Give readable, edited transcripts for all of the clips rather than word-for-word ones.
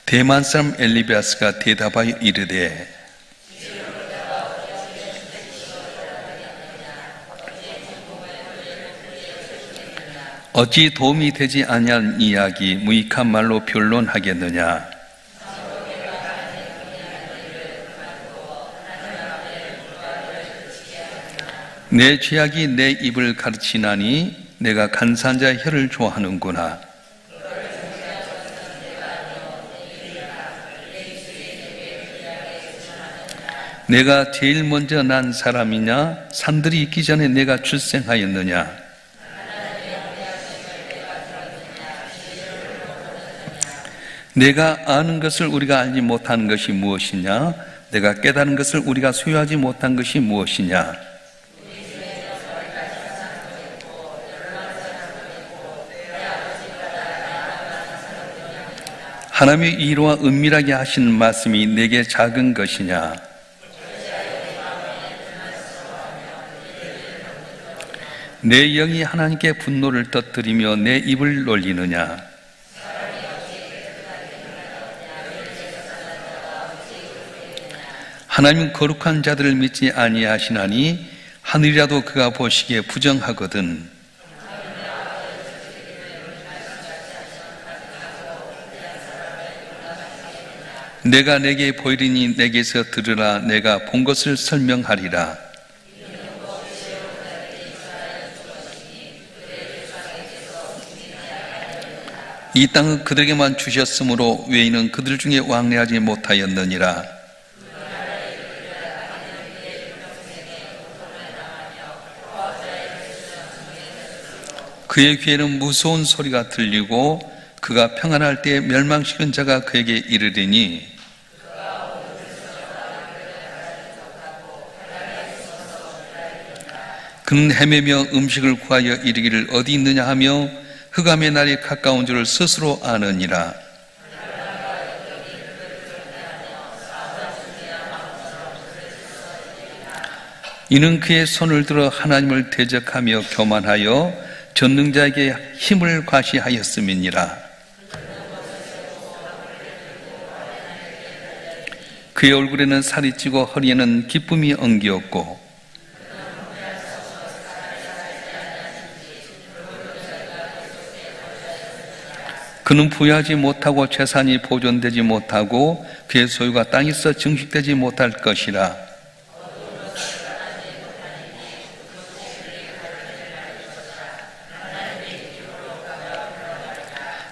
대만 사람 엘리바스가 대답하여 이르되 어찌 도움이 되지 아니한 이야기 무익한 말로 변론하겠느냐. 내 죄악이 내 입을 가르치나니 내가 간사한 자의 혀를 좋아하는구나. 내가 제일 먼저 난 사람이냐? 산들이 있기 전에 내가 출생하였느냐? 내가 아는 것을 우리가 알지 못하는 것이 무엇이냐? 내가 깨달은 것을 우리가 소유하지 못한 것이 무엇이냐? 하나님의 이로와 은밀하게 하신 말씀이 내게 작은 것이냐? 내 영이 하나님께 분노를 터뜨리며 내 입을 놀리느냐? 하나님은 거룩한 자들을 믿지 아니하시나니 하늘이라도 그가 보시기에 부정하거든. 내가 내게 보이리니 내게서 들으라. 내가 본 것을 설명하리라. 이 땅은 그들에게만 주셨으므로 외인은 그들 중에 왕래하지 못하였느니라. 그의 귀에는 무서운 소리가 들리고 그가 평안할 때 멸망시킨 자가 그에게 이르리니 그는 헤매며 음식을 구하여 이르기를 어디 있느냐 하며 흑암의 날이 가까운 줄을 스스로 아느니라. 이는 그의 손을 들어 하나님을 대적하며 교만하여 전능자에게 힘을 과시하였음이니라. 그의 얼굴에는 살이 찌고 허리에는 기쁨이 엉기었고 그는 부유하지 못하고 재산이 보존되지 못하고 그의 소유가 땅에서 증식되지 못할 것이라.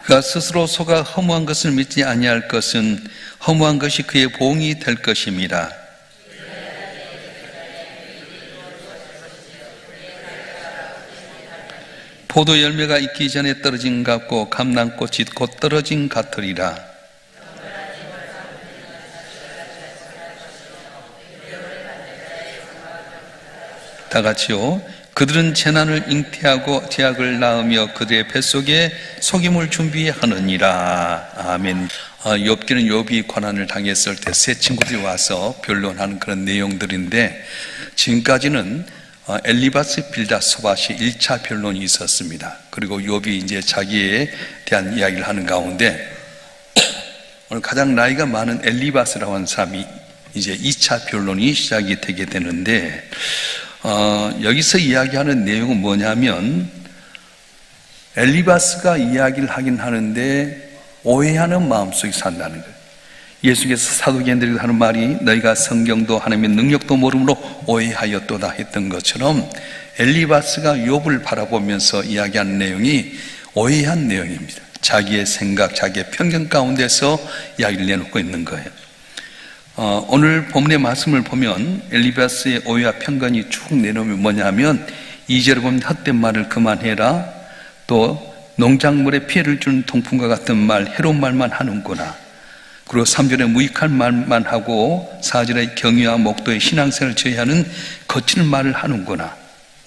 그가 스스로 속아 허무한 것을 믿지 아니할 것은 허무한 것이 그의 보응이 될 것임이라. 포도 열매가 익기 전에 떨어진 것 같고 감람꽃이 곧 떨어진 같으리라. 다 같이요. 그들은 재난을 잉태하고 재앙을 낳으며 그들의 뱃속에 속임을 준비하느니라. 아멘. 욥기는 욥이 고난을 당했을 때 세 친구들이 와서 변론하는 그런 내용들인데 지금까지는 엘리바스 빌닷소밧이 1차 변론이 있었습니다. 그리고 욥이 이제 자기에 대한 이야기를 하는 가운데 오늘 가장 나이가 많은 엘리바스라고 하는 사람이 이제 2차 변론이 시작이 되게 되는데 여기서 이야기하는 내용은 뭐냐면 엘리바스가 이야기를 하긴 하는데 오해하는 마음속에 산다는 거예요. 예수께서 사도계인들에게 하는 말이 너희가 성경도 하나님의 능력도 모름으로 오해하였도다 했던 것처럼 엘리바스가 욥을 바라보면서 이야기하는 내용이 오해한 내용입니다. 자기의 생각, 자기의 편견 가운데서 이야기를 내놓고 있는 거예요. 오늘 본문의 말씀을 보면 엘리바스의 오해와 편견이 쭉 내놓으면 뭐냐면 2절에 보면 헛된 말을 그만해라. 또 농작물에 피해를 주는 통풍과 같은 말, 해로운 말만 하는구나. 그리고 3절에 무익한 말만 하고 4절에 경의와 목도의 신앙생활을 저해하는 거친 말을 하는구나.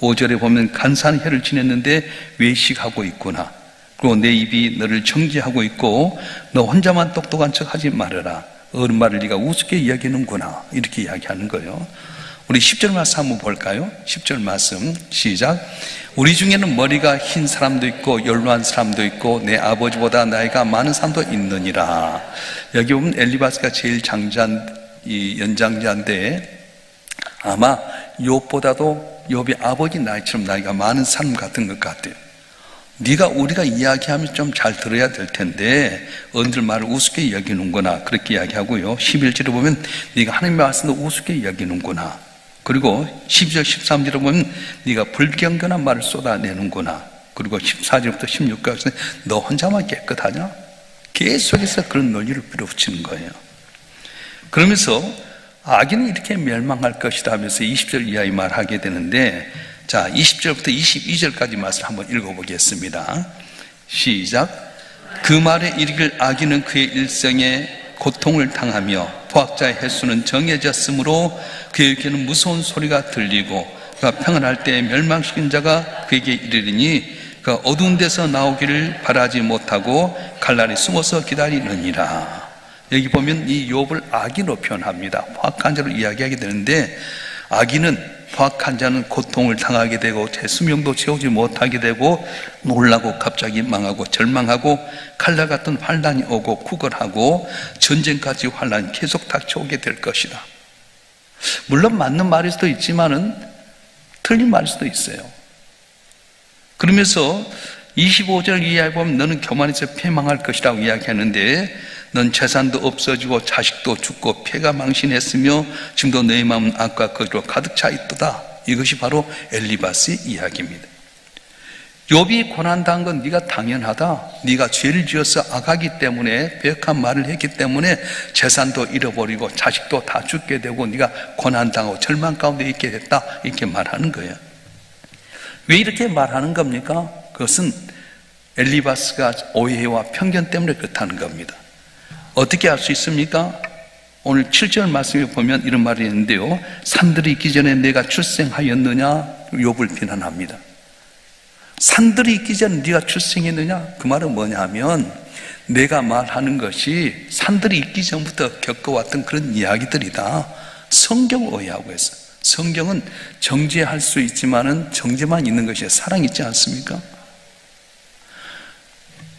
5절에 보면 간사한 혀를 지냈는데 외식하고 있구나. 그리고 내 입이 너를 정죄하고 있고 너 혼자만 똑똑한 척 하지 말아라. 어른 말을 네가 우습게 이야기하는구나. 이렇게 이야기하는 거예요. 우리 10절 말씀 한번 볼까요? 10절 말씀 시작. 우리 중에는 머리가 흰 사람도 있고 연로한 사람도 있고 내 아버지보다 나이가 많은 사람도 있느니라. 여기 보면 엘리바스가 제일 연장자인데 아마 욥보다도 욥의 아버지 나이처럼 나이가 많은 사람 같은 것 같아요. 우리가 이야기하면 좀 잘 들어야 될 텐데 언들 말을 우습게 여기는구나 그렇게 이야기하고요. 11절에 보면 네가 하나님의 말씀도 우습게 여기는구나. 그리고 12절 13절에 보면 네가 불경건한 말을 쏟아내는구나. 그리고 14절부터 16절까지 너 혼자만 깨끗하냐? 계속해서 그런 논리를 밀어붙이는 거예요. 그러면서 악인은 이렇게 멸망할 것이다 하면서 20절 이하의 말하게 되는데, 자 20절부터 22절까지 말씀 한번 읽어보겠습니다. 시작. 그 말에 이르길 악인은 그의 일생에 고통을 당하며 포악자의 횟수는 정해졌으므로 그에게는 무서운 소리가 들리고 그가 평안할 때 멸망시킨 자가 그에게 이르리니 그가 어두운 데서 나오기를 바라지 못하고 칼날이 숨어서 기다리느니라. 여기 보면 이 욥을 악인으로 표현합니다. 포악한 자로 이야기하게 되는데, 악인은 포악한 자는 고통을 당하게 되고 제 수명도 채우지 못하게 되고 놀라고 갑자기 망하고 절망하고 칼날 같은 환난이 오고 구걸하고 전쟁까지 환난이 계속 닥쳐오게 될 것이다. 물론 맞는 말일 수도 있지만은 틀린 말일 수도 있어요. 그러면서 25절 이하에 보면 너는 교만해서 패망할 것이라고 이야기하는데, 넌 재산도 없어지고 자식도 죽고 폐가 망신했으며 지금도 너의 마음은 악과 거지로 가득 차 있도다. 이것이 바로 엘리바스의 이야기입니다. 욥이 고난당한 건 네가 당연하다. 네가 죄를 지어서 악하기 때문에, 배역한 말을 했기 때문에 재산도 잃어버리고 자식도 다 죽게 되고 네가 고난당하고 절망 가운데 있게 됐다. 이렇게 말하는 거예요. 왜 이렇게 말하는 겁니까? 그것은 엘리바스가 오해와 편견 때문에 그렇다는 겁니다. 어떻게 알 수 있습니까? 오늘 7절 말씀에 보면 이런 말이 있는데요. 산들이 있기 전에 내가 출생하였느냐? 욥을 비난합니다. 산들이 있기 전에 네가 출생했느냐? 그 말은 뭐냐 하면, 내가 말하는 것이 산들이 있기 전부터 겪어왔던 그런 이야기들이다. 성경을 오해하고 있어요. 성경은 정죄할 수 있지만은 정죄만 있는 것이 사랑이 있지 않습니까?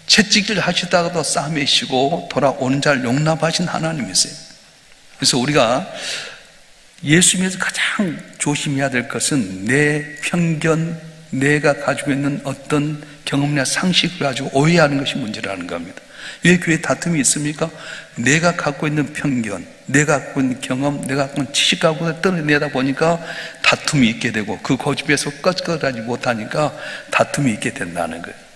채찍질 하시다가도 싸매시고 돌아오는 자를 용납하신 하나님이세요. 그래서 우리가 예수 믿어서 가장 조심해야 될 것은 내 편견, 내가 가지고 있는 어떤 경험이나 상식을 가지고 오해하는 것이 문제라는 겁니다. 왜 교회에 다툼이 있습니까? 내가 갖고 있는 편견, 내가 갖고 있는 경험, 내가 갖고 있는 지식 갖고 떨어내다 보니까 다툼이 있게 되고, 그 고집에서 껐거하지 못하니까 다툼이 있게 된다는 거예요.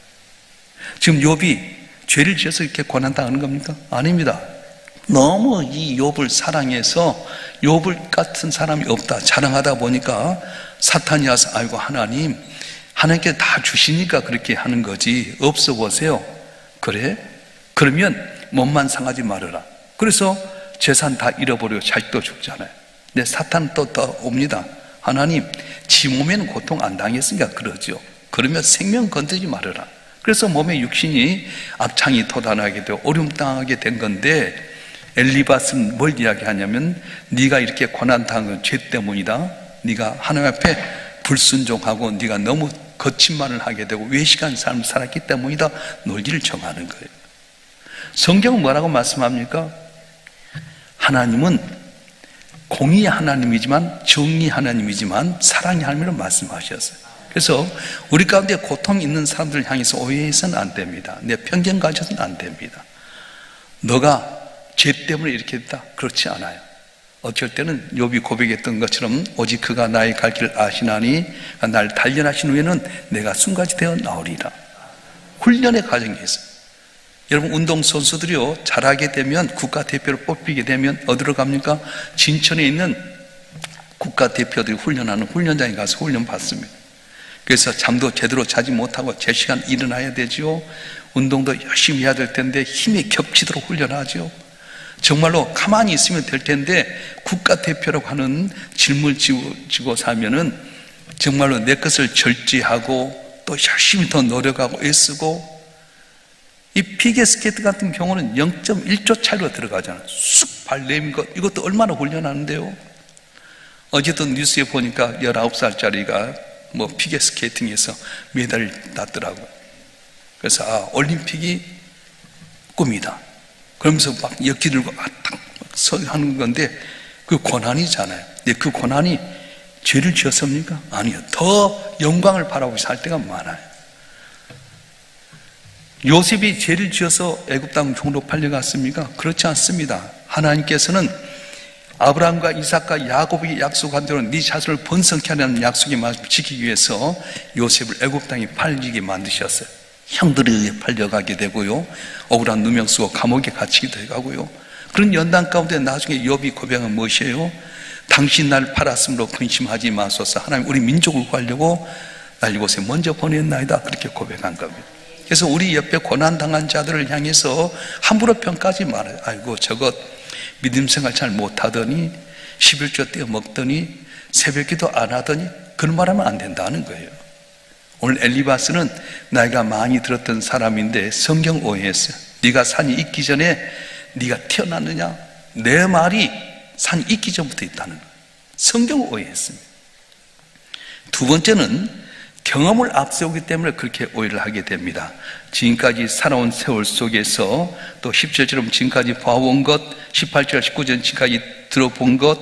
지금 욥이 죄를 지어서 이렇게 고난당하는 겁니까? 아닙니다. 너무 이 욥을 사랑해서 욥을 같은 사람이 없다 자랑하다 보니까 사탄이 와서 아이고 하나님께 다 주시니까 그렇게 하는 거지, 없어 보세요. 그래? 그러면 몸만 상하지 말아라. 그래서 재산 다 잃어버리고 자식도 죽잖아요. 근데 사탄은 또 옵니다. 하나님, 지 몸에는 고통 안 당했으니까 그러죠. 그러면 생명 건드리지 말아라. 그래서 몸의 육신이 악창이 돋아나게 되고 어려움당하게 된 건데, 엘리바스는 뭘 이야기하냐면, 네가 이렇게 고난당한 건 죄 때문이다. 네가 하나님 앞에 불순종하고 네가 너무 거친 말을 하게 되고 외식한 삶을 살았기 때문이다. 논리를 정하는 거예요. 성경은 뭐라고 말씀합니까? 하나님은 공의의 하나님이지만, 정의 하나님이지만 사랑의 하나님으로 말씀하셨어요. 그래서 우리 가운데 고통이 있는 사람들을 향해서 오해해서는 안 됩니다. 내 편견 가져서는 안 됩니다. 너가 죄 때문에 이렇게 됐다, 그렇지 않아요. 어쩔 때는 욥이 고백했던 것처럼 오직 그가 나의 갈 길을 아시나니 날 단련하신 후에는 내가 숨같이 되어 나오리라. 훈련의 과정이 있어요. 여러분, 운동선수들이요, 잘하게 되면 국가대표로 뽑히게 되면 어디로 갑니까? 진천에 있는 국가대표들이 훈련하는 훈련장에 가서 훈련 받습니다. 그래서 잠도 제대로 자지 못하고 제 시간 일어나야 되죠. 운동도 열심히 해야 될 텐데 힘이 겹치도록 훈련하죠. 정말로 가만히 있으면 될 텐데 국가대표라고 하는 짊을 지고 사면은 정말로 내 것을 절제하고 또 열심히 더 노력하고 애쓰고, 이 피겨스케이트 같은 경우는 0.1초 차이로 들어가잖아요. 쑥 발 내민 것, 이것도 얼마나 훈련하는데요. 어제도 뉴스에 보니까 19살짜리가 뭐 피겨스케이팅에서 메달을 땄더라고요. 그래서 올림픽이 꿈이다 그러면서 막 역기 들고 딱 하는 건데 그 고난이잖아요. 근데 그 고난이 죄를 지었습니까? 아니요. 더 영광을 바라보고 살 때가 많아요. 요셉이 죄를 지어서 애굽 땅 종로 팔려갔습니까? 그렇지 않습니다. 하나님께서는 아브라함과 이삭과 야곱에게 약속한 대로 네 자손을 번성케 하는 약속의 말씀을 지키기 위해서 요셉을 애굽 땅에 팔리게 만드셨어요. 형들에 의해 팔려가게 되고요, 억울한 누명 쓰고 감옥에 갇히게 되고요. 그런 연단 가운데 나중에 욥이 고백한 무엇이에요? 당신 날 팔았으므로 근심하지 마소서. 하나님 우리 민족을 구하려고 날 이곳에 먼저 보냈나이다. 그렇게 고백한 겁니다. 그래서 우리 옆에 고난당한 자들을 향해서 함부로 평가하지 말아요. 아이고 저것 믿음 생활 잘 못하더니 11조 떼어 먹더니 새벽기도 안 하더니 그런 말하면 안 된다는 거예요. 오늘 엘리바스는 나이가 많이 들었던 사람인데 성경 오해했어요. 네가 산이 있기 전에 네가 태어났느냐? 내 말이 산이 있기 전부터 있다는 거예요. 성경 오해했습니다. 두 번째는 경험을 앞세우기 때문에 그렇게 오해를 하게 됩니다. 지금까지 살아온 세월 속에서 또 17절처럼 지금까지 봐온 것, 18절, 19절 지금까지 들어본 것,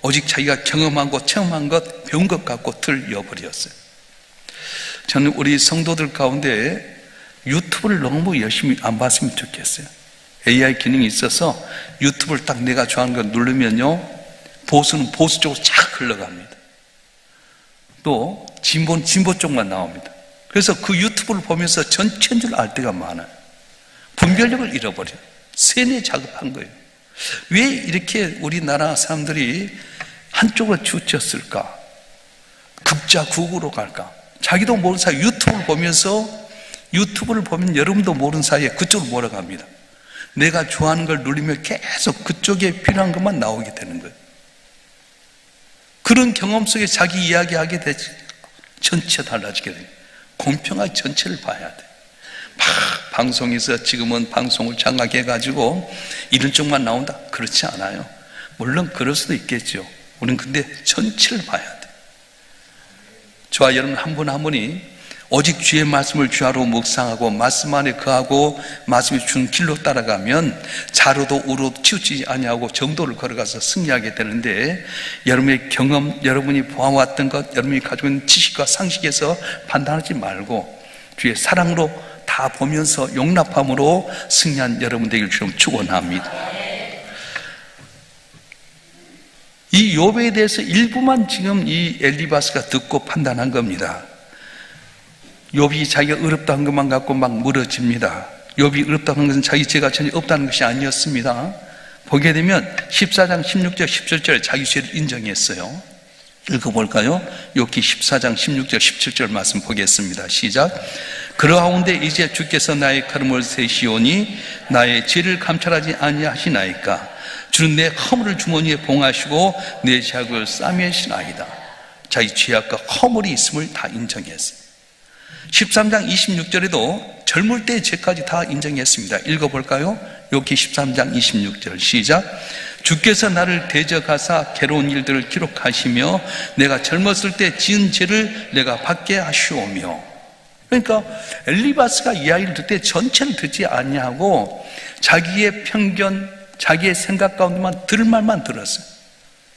오직 자기가 경험한 것, 체험한 것, 배운 것 갖고 틀려버렸어요. 저는 우리 성도들 가운데 유튜브를 너무 열심히 안 봤으면 좋겠어요. AI 기능이 있어서 유튜브를 딱 내가 좋아하는 걸 누르면요, 보수는 보수 쪽으로 쫙 흘러갑니다. 또 진보는 진보 쪽만 나옵니다. 그래서 그 유튜브를 보면서 전체인 줄 알 때가 많아요. 분별력을 잃어버려요. 세뇌 작업한 거예요. 왜 이렇게 우리나라 사람들이 한쪽으로 치우쳤을까? 극좌극으로 갈까? 자기도 모르는 사이에 유튜브를 보면 여러분도 모르는 사이에 그쪽으로 몰아갑니다. 내가 좋아하는 걸 누리면 계속 그쪽에 필요한 것만 나오게 되는 거예요. 그런 경험 속에 자기 이야기하게 되지. 전체 달라지게 돼요. 공평하게 전체를 봐야 돼. 막 방송에서 지금은 방송을 장악해가지고 이런 쪽만 나온다? 그렇지 않아요. 물론 그럴 수도 있겠죠. 우리는 근데 전체를 봐야 돼. 저와 여러분 한 분 한 분이 오직 주의 말씀을 주하로 묵상하고 말씀 안에 거하고 말씀이 준 길로 따라가면 좌로도 우로도 치우치지 아니하고 정도를 걸어가서 승리하게 되는데, 여러분의 경험, 여러분이 보아왔던 것, 여러분이 가지고 있는 지식과 상식에서 판단하지 말고 주의 사랑으로 다 보면서 용납함으로 승리한 여러분 되길 주님 축원합니다. 이 욥에 대해서 일부만 지금 이 엘리바스가 듣고 판단한 겁니다. 욥이 자기가 어렵다는 것만 갖고 막 물어집니다. 욥이 어렵다는 것은 자기 죄가 전혀 없다는 것이 아니었습니다. 보게 되면 14장 16절 17절 자기 죄를 인정했어요. 읽어볼까요? 욥기 14장 16절 17절 말씀 보겠습니다. 시작. 그러하온데 이제 주께서 나의 걸음을 세시오니 나의 죄를 감찰하지 아니하시나이까. 주는 내 허물을 주머니에 봉하시고 내 죄악을 싸매시나이다. 자기 죄악과 허물이 있음을 다 인정했어요. 13장 26절에도 젊을 때의 죄까지 다 인정했습니다. 읽어볼까요? 욥기 13장 26절 시작. 주께서 나를 대적하사 괴로운 일들을 기록하시며 내가 젊었을 때 지은 죄를 내가 받게 하시오며. 그러니까 엘리바스가 이야기를 듣을 때 전체를 듣지 아니하고 자기의 편견, 자기의 생각 가운데만 들을 말만 들었어요.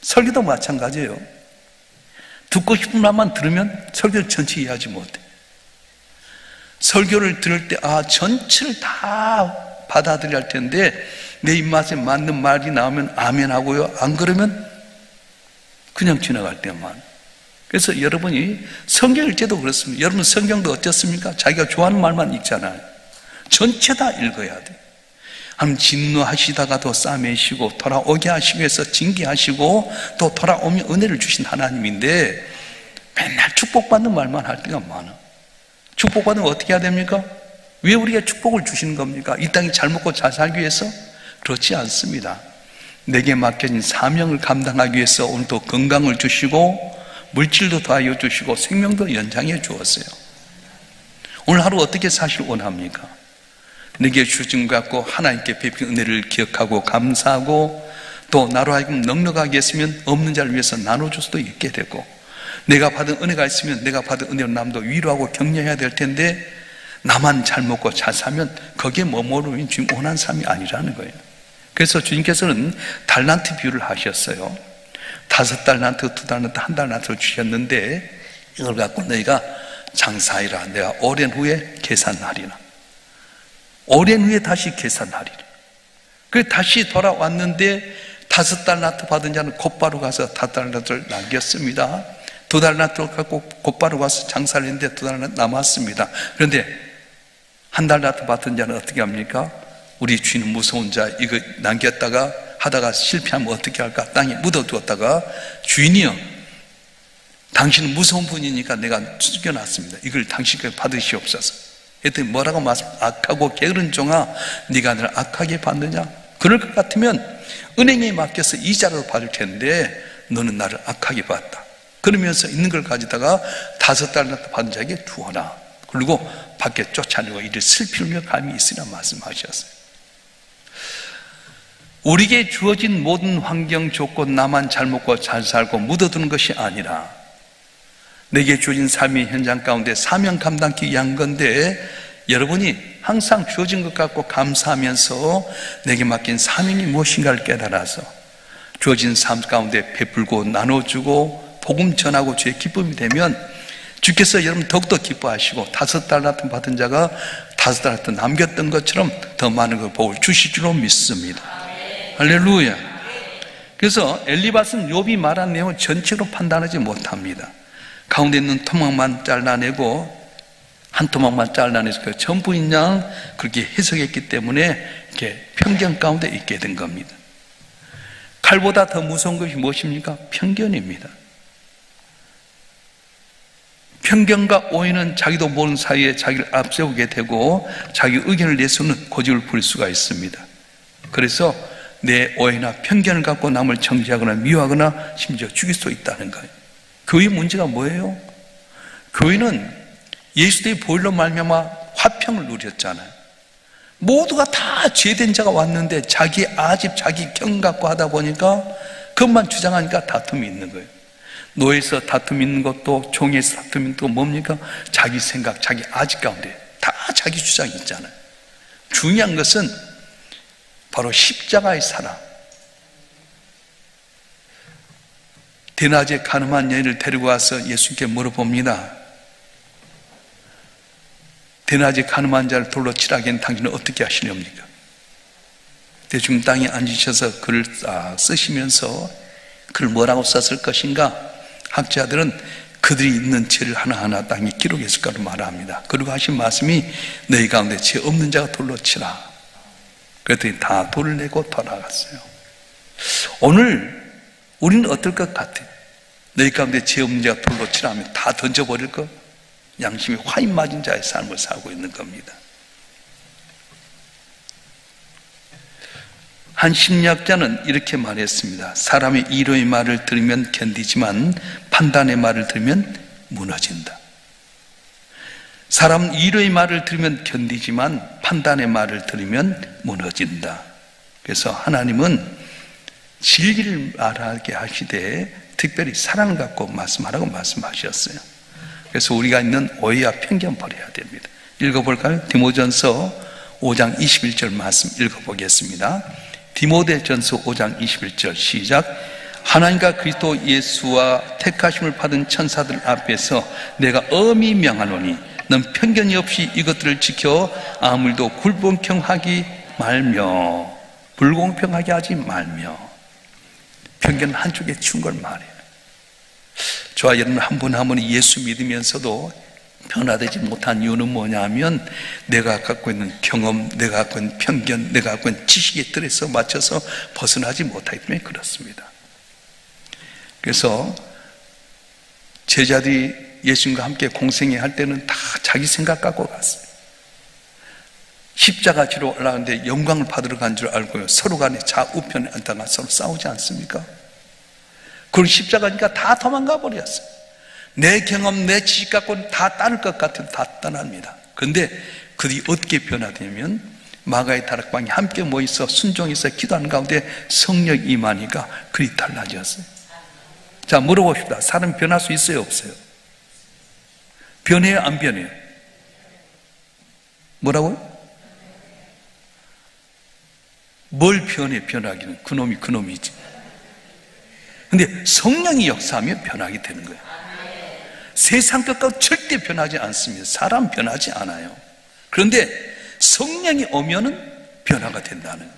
설교도 마찬가지예요. 듣고 싶은 말만 들으면 설교를 전체 이해하지 못해. 설교를 들을 때 전체를 다 받아들여야 할 텐데 내 입맛에 맞는 말이 나오면 아멘 하고요, 안 그러면 그냥 지나갈 때만. 그래서 여러분이 성경 읽을 때도 그렇습니다. 여러분 성경도 어떻습니까? 자기가 좋아하는 말만 읽잖아요. 전체 다 읽어야 돼. 하나님 진노하시다가도 싸매시고 돌아오게 하시기 위해서 징계하시고 또 돌아오면 은혜를 주신 하나님인데 맨날 축복받는 말만 할 때가 많아. 축복받으면 어떻게 해야 됩니까? 왜 우리가 축복을 주시는 겁니까? 이 땅에 잘 먹고 잘 살기 위해서? 그렇지 않습니다. 내게 맡겨진 사명을 감당하기 위해서 오늘도 건강을 주시고 물질도 더하여 주시고 생명도 연장해 주었어요. 오늘 하루 어떻게 사실 원합니까? 내게 주신 것 갖고 하나님께 베푼 은혜를 기억하고 감사하고 또 나로 하여금 넉넉하게 했으면 없는 자를 위해서 나눠줄 수도 있게 되고, 내가 받은 은혜가 있으면 내가 받은 은혜로 남도 위로하고 격려해야 될 텐데, 나만 잘 먹고 잘 사면 거기에 머무르면 주님 원하는 삶이 아니라는 거예요. 그래서 주님께서는 달란트 비유를 하셨어요. 5달란트, 2달란트, 1달란트를 주셨는데, 이걸 갖고 너희가 장사하리라. 내가 오랜 후에 계산하리라. 오랜 후에 다시 계산하리라. 그래서 다시 돌아왔는데 5달란트 받은 자는 곧바로 가서 5달란트를 남겼습니다. 2달란트를 갖고 곧바로 가서 장사를 했는데 2달란트 남았습니다. 그런데 1달란트 받은 자는 어떻게 합니까? 우리 주인은 무서운 자, 이거 남겼다가 하다가 실패하면 어떻게 할까? 땅에 묻어두었다가, 주인이요, 당신은 무서운 분이니까 내가 숨겨놨습니다. 이걸 당신께 받으시옵소서. 했더니 뭐라고 말씀? 악하고 게으른 종아, 네가 나를 악하게 받느냐? 그럴 것 같으면 은행에 맡겨서 이자를 받을 텐데 너는 나를 악하게 받다. 그러면서 있는 걸 가지다가 5달란트 받은 자에게 주어라. 그리고 밖에 쫓아내고 이를 슬피며 감이 있으라 말씀하셨어요. 우리에게 주어진 모든 환경 조건, 나만 잘 먹고 잘 살고 묻어두는 것이 아니라 내게 주어진 삶의 현장 가운데 사명 감당하기 위한 건데, 여러분이 항상 주어진 것 갖고 감사하면서 내게 맡긴 사명이 무엇인가를 깨달아서 주어진 삶 가운데 베풀고 나눠주고 복음 전하고 주의 기쁨이 되면 주께서 여러분 더욱더 기뻐하시고 5달란트 받은 자가 5달란트 남겼던 것처럼 더 많은 걸 복을 주실 줄로 믿습니다. 할렐루야. 그래서 엘리바스는 욥이 말한 내용을 전체로 판단하지 못합니다. 가운데 있는 토막만 잘라내고 한 토막만 잘라내서 그 전부인 양 그렇게 해석했기 때문에 이렇게 편견 가운데 있게 된 겁니다. 칼보다 더 무서운 것이 무엇입니까? 편견입니다. 편견과 오해는 자기도 모르는 사이에 자기를 앞세우게 되고 자기 의견을 내세우는 고집을 부릴 수가 있습니다. 그래서 내 오해나 편견을 갖고 남을 정죄하거나 미워하거나 심지어 죽일 수 있다는 거예요. 교회 문제가 뭐예요? 교회는 예수의 보혈로 말미암아 화평을 누렸잖아요. 모두가 다 죄된 자가 왔는데 자기 아집, 자기 경 갖고 하다 보니까 그것만 주장하니까 다툼이 있는 거예요. 노예에서 다툼이 있는 것도, 종에서 다툼이 있는 것도 뭡니까? 자기 생각, 자기 아집 가운데 다 자기 주장이 있잖아요. 중요한 것은 바로 십자가의 사랑. 대낮에 가늠한 여인을 데리고 와서 예수님께 물어봅니다. 대낮에 가늠한 자를 돌로 치라기엔 당신은 어떻게 하시렵니까? 대충 땅에 앉으셔서 글을 쓰시면서 글을 뭐라고 썼을 것인가? 학자들은 그들이 있는 죄를 하나하나 땅에 기록했을 거라고 말합니다. 그리고 하신 말씀이 너희 가운데 죄 없는 자가 돌로 치라. 그랬더니 다 돌을 내고 돌아갔어요. 오늘 우리는 어떨 것 같아요? 너희 가운데 죄 없는 자가 돌로 치라 하면 다 던져버릴 거? 양심이 화인 맞은 자의 삶을 살고 있는 겁니다. 한 심리학자는 이렇게 말했습니다. 사람의 이로의 말을 들으면 견디지만 판단의 말을 들으면 무너진다. 사람은 이로의 말을 들으면 견디지만 판단의 말을 들으면 무너진다. 그래서 하나님은 진리를 말하게 하시되 특별히 사랑을 갖고 말씀하라고 말씀하셨어요. 그래서 우리가 있는 오해와 편견 버려야 됩니다. 읽어볼까요? 디모전서 5장 21절 말씀 읽어보겠습니다. 디모데전서 5장 21절 시작. 하나님과 그리스도 예수와 택하심을 받은 천사들 앞에서 내가 엄히 명하노니 넌 편견이 없이 이것들을 지켜 아무도 불공평하게 말며 불공평하게 하지 말며. 편견 한쪽에 치운 걸 말해요. 저와 여러분 한 분 한 분이 예수 믿으면서도 변화되지 못한 이유는 뭐냐면 내가 갖고 있는 경험, 내가 갖고 있는 편견, 내가 갖고 있는 지식의 틀에서 맞춰서 벗어나지 못하기 때문에 그렇습니다. 그래서 제자들이 예수님과 함께 공생애 할 때는 다 자기 생각 갖고 갔어요. 십자가 지로 올라가는데 영광을 받으러 간 줄 알고요. 서로 간에 좌우편에 앉다가 서로 싸우지 않습니까? 그리고 십자가니까 다 도망가 버렸어요. 내 경험, 내 지식 갖고는 다 따를 것 같아도 다 떠납니다. 그런데 그들이 어떻게 변화되냐면 마가의 다락방에 함께 모여서 순종해서 기도하는 가운데 성령 임하니까 그리 달라졌어요. 자, 물어봅시다. 사람 변할 수 있어요, 없어요? 변해요, 안 변해요? 뭐라고요? 뭘 변해? 변하기는 그놈이지. 근데 성령이 역사하면 변하게 되는 거예요. 세상 것과 절대 변하지 않습니다. 사람 변하지 않아요. 그런데 성령이 오면은 변화가 된다는 거예요.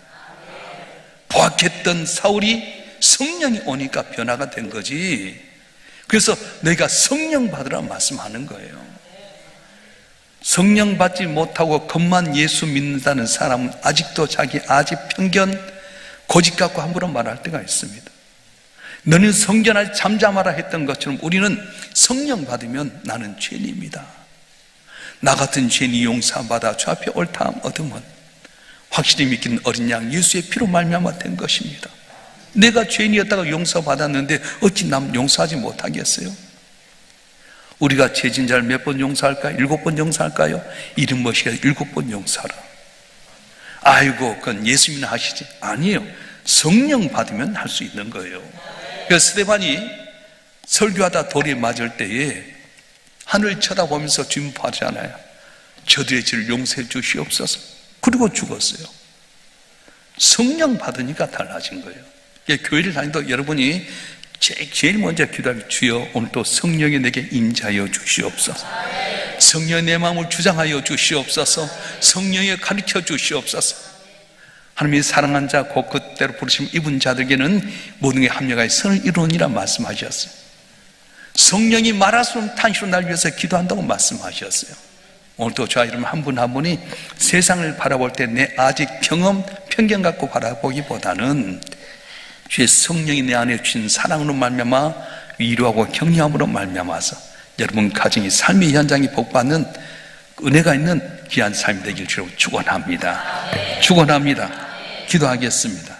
포악했던 사울이 성령이 오니까 변화가 된 거지. 그래서 너희가 성령 받으라 말씀하는 거예요. 성령 받지 못하고 겉만 예수 믿는다는 사람은 아직도 자기 아직 편견, 고집 갖고 함부로 말할 때가 있습니다. 너는 성전할 잠잠하라 했던 것처럼 우리는 성령 받으면 나는 죄인입니다. 나 같은 죄인이 용서받아 주 앞에 옳다함 얻으면 확실히 믿기는 어린 양 예수의 피로 말미암아 된 것입니다. 내가 죄인이었다가 용서받았는데 어찌 남 용서하지 못하겠어요? 우리가 죄진 자를 몇 번 용서할까요? 7번 용서할까요? 이름 멋이가 7번 용서하라. 아이고 그건 예수님이 하시지. 아니에요. 성령 받으면 할 수 있는 거예요. 그래서 스데반이 설교하다 돌에 맞을 때에 하늘 쳐다보면서 진포하잖아요. 저들의 죄를 용서해 주시옵소서. 그리고 죽었어요. 성령 받으니까 달라진 거예요. 교회를 다니도 여러분이 제일 먼저 기도하면 주여 오늘 또 성령이 내게 임재하여 주시옵소서. 성령이 내 마음을 주장하여 주시옵소서. 성령이 가르쳐 주시옵소서. 하나님이 사랑한 자 곧 그때로 부르심 입은 자들에게는 모든 게 합력하여 선을 이루느니라 말씀하셨어요. 성령이 말할 수 없는 탄식으로 날 위해서 기도한다고 말씀하셨어요. 오늘도 저와 여러분 한 분 한 분이 세상을 바라볼 때 내 아직 경험, 편견 갖고 바라보기보다는 주의 성령이 내 안에 주신 사랑으로 말미암아 위로하고 격려함으로 말미암아서 여러분 가정이 삶의 현장이 복받는 은혜가 있는 귀한 삶이 되길 주로 축원합니다. 축원합니다. 기도하겠습니다.